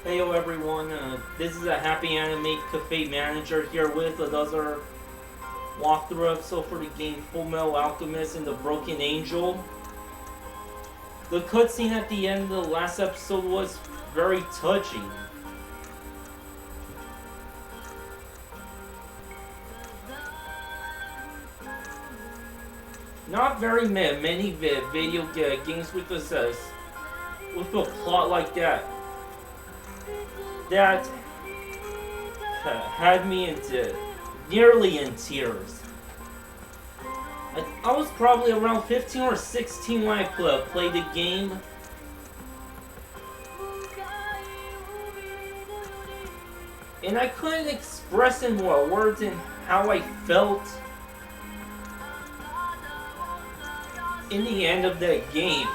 Heyo everyone, this is a Happy Anime Cafe manager here with another walkthrough episode for the game Fullmetal Alchemist and the Broken Angel. The cutscene at the end of the last episode was very touching. Not very many video games with with a plot like that had me nearly in tears. I was probably around 15 or 16 when I played the game. And I couldn't express in more words in how I felt in the end of that game.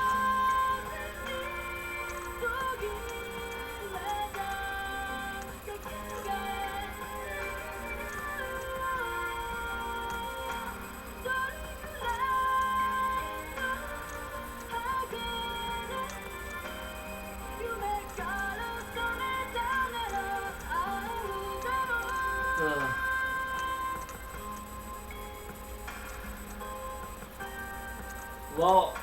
Well,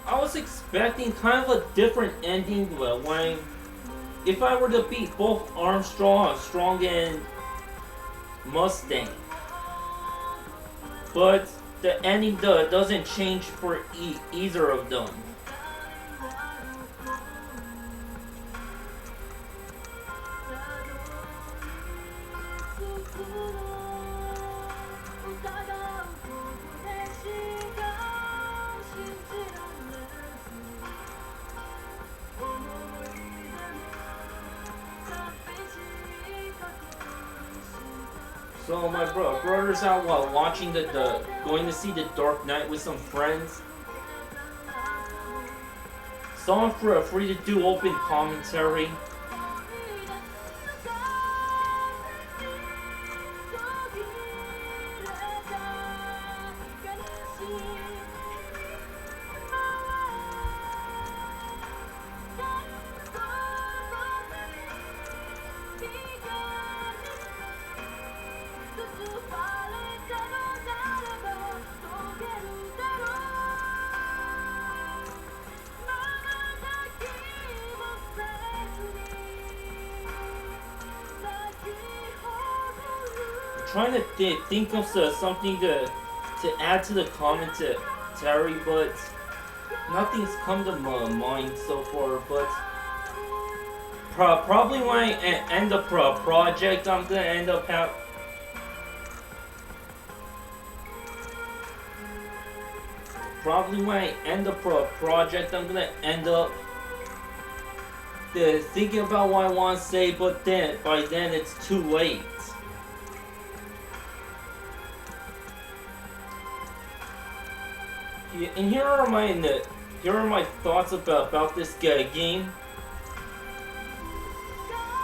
I was expecting kind of a different ending when if I were to beat both Armstrong and Mustang. But the ending doesn't change for either of them. So my brother's out while watching going to see The Dark Knight with some friends. So I'm free to do open commentary. Trying to think of something to add to the commentary, but nothing's come to my mind so far. But probably when I end the project, I'm gonna end up Probably when I end the project, I'm gonna end up thinking about what I want to say, but by then it's too late. And here are my thoughts about this game.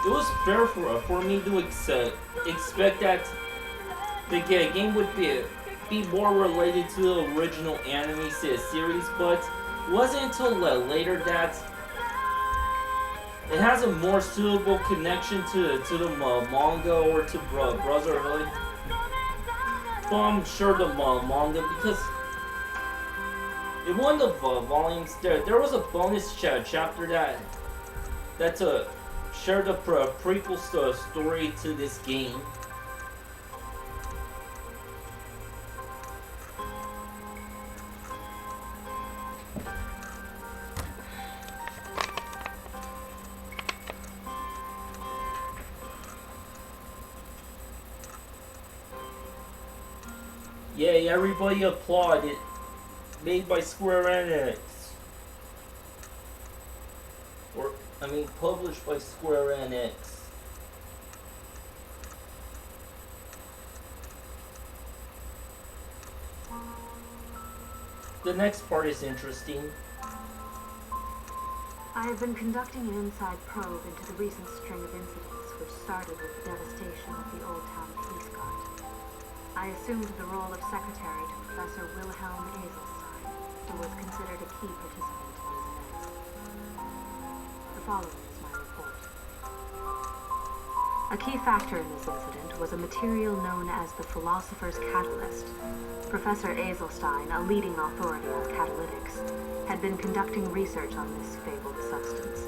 It was fair for me to expect that the game would be more related to the original anime series, but it wasn't until later that it has a more suitable connection to the manga or to Brotherhood. But I'm sure the manga, because in one of the volumes, there was a bonus chapter that shared the prequel story to this game. Yay, everybody applaud it. Made by Square Enix. Published by Square Enix. The next part is interesting. I have been conducting an inside probe into the recent string of incidents which started with the devastation of the Old Town Police Guard. I assumed the role of secretary to Professor Wilhelm Eselstein. who was considered a key participant in these events. The following is my report. A key factor in this incident was a material known as the Philosopher's Catalyst. Professor Azelstein, a leading authority on catalytics, had been conducting research on this fabled substance.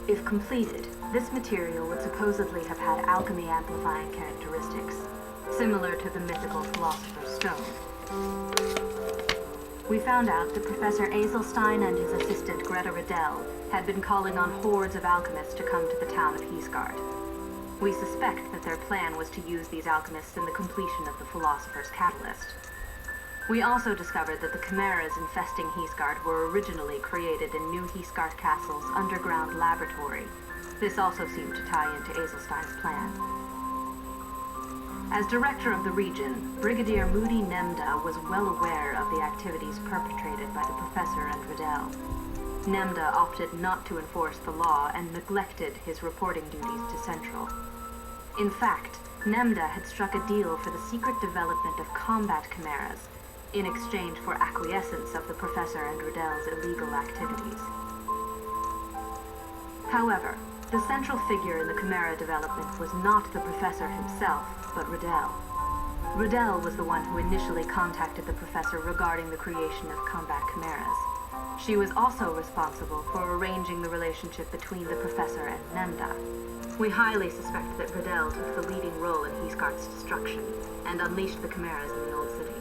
If completed, this material would supposedly have had alchemy-amplifying characteristics, similar to the mythical Philosopher's Stone. We found out that Professor Azelstein and his assistant Greta Riddell had been calling on hordes of alchemists to come to the town of Heesgard. We suspect that their plan was to use these alchemists in the completion of the Philosopher's Catalyst. We also discovered that the chimeras infesting Heesgard were originally created in New Heesgard Castle's underground laboratory. This also seemed to tie into Azelstein's plan. As director of the region, Brigadier Moody Nemda was well aware of the activities perpetrated by the Professor and Riddell. Nemda opted not to enforce the law and neglected his reporting duties to Central. In fact, Nemda had struck a deal for the secret development of combat chimeras in exchange for acquiescence of the Professor and Riddell's illegal activities. However, the central figure in the chimera development was not the Professor himself, but Riddell. Riddell was the one who initially contacted the Professor regarding the creation of combat chimeras. She was also responsible for arranging the relationship between the Professor and Nemda. We highly suspect that Riddell took the leading role in Heesgard's destruction and unleashed the chimeras in the Old City.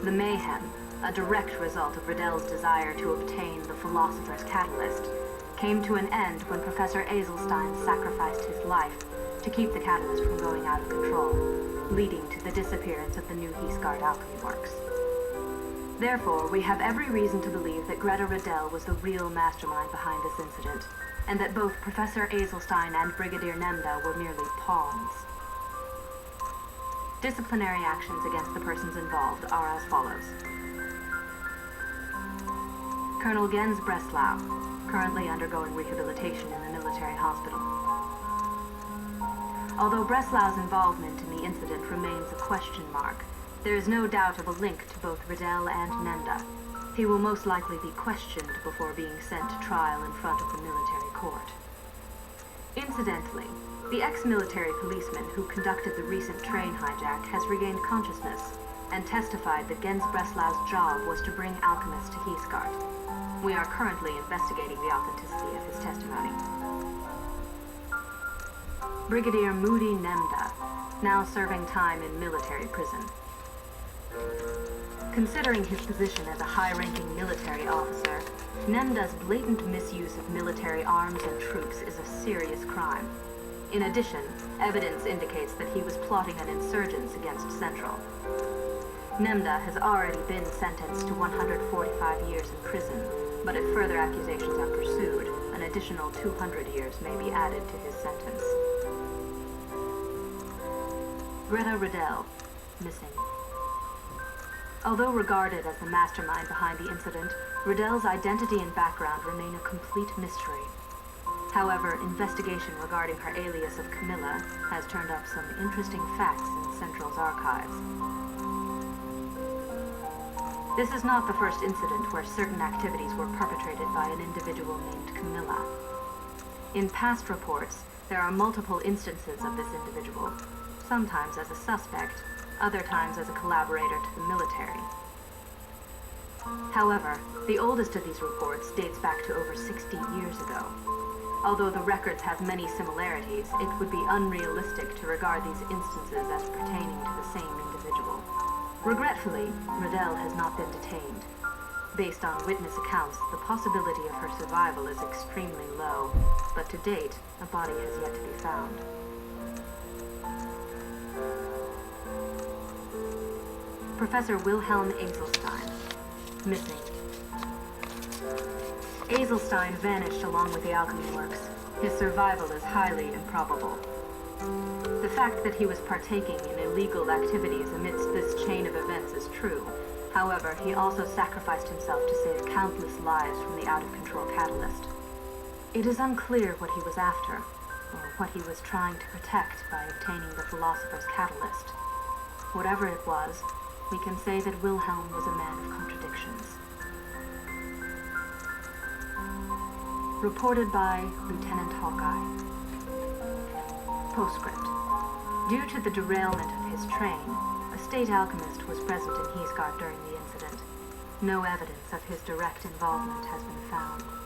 The mayhem, a direct result of Riddell's desire to obtain the Philosopher's Catalyst, came to an end when Professor Azelstein sacrificed his life to keep the catalyst from going out of control, leading to the disappearance of the New Heesgard Alchemy Works. Therefore, we have every reason to believe that Greta Riddell was the real mastermind behind this incident, and that both Professor Azelstein and Brigadier Nemda were merely pawns. Disciplinary actions against the persons involved are as follows. Colonel Jens Breslau, currently undergoing rehabilitation in the military hospital. Although Breslau's involvement in the incident remains a question mark, there is no doubt of a link to both Riddell and Nemda. He will most likely be questioned before being sent to trial in front of the military court. Incidentally, the ex-military policeman who conducted the recent train hijack has regained consciousness and testified that Jens Breslau's job was to bring alchemists to Heesgard. We are currently investigating the authenticity of his testimony. Brigadier Moody Nemda, now serving time in military prison. Considering his position as a high-ranking military officer, Nemda's blatant misuse of military arms and troops is a serious crime. In addition, evidence indicates that he was plotting an insurgence against Central. Nemda has already been sentenced to 145 years in prison, but if further accusations are pursued, an additional 200 years may be added to his sentence. Greta Riddell, missing. Although regarded as the mastermind behind the incident, Riddell's identity and background remain a complete mystery. However, investigation regarding her alias of Camilla has turned up some interesting facts in Central's archives. This is not the first incident where certain activities were perpetrated by an individual named Camilla. In past reports, there are multiple instances of this individual, sometimes as a suspect, other times as a collaborator to the military. However, the oldest of these reports dates back to over 60 years ago. Although the records have many similarities, it would be unrealistic to regard these instances as pertaining to the same individual. Regretfully, Riddell has not been detained. Based on witness accounts, the possibility of her survival is extremely low, but to date, a body has yet to be found. Professor Wilhelm Azelstein, missing. Azelstein vanished along with the alchemy works. His survival is highly improbable. The fact that he was partaking in illegal activities amidst this chain of events is true. However, he also sacrificed himself to save countless lives from the out-of-control catalyst. It is unclear what he was after, or what he was trying to protect by obtaining the Philosopher's Catalyst. Whatever it was, we can say that Wilhelm was a man of contradictions. Reported by Lieutenant Hawkeye. Postscript. Due to the derailment of his train, a state alchemist was present in Heesgard during the incident. No evidence of his direct involvement has been found.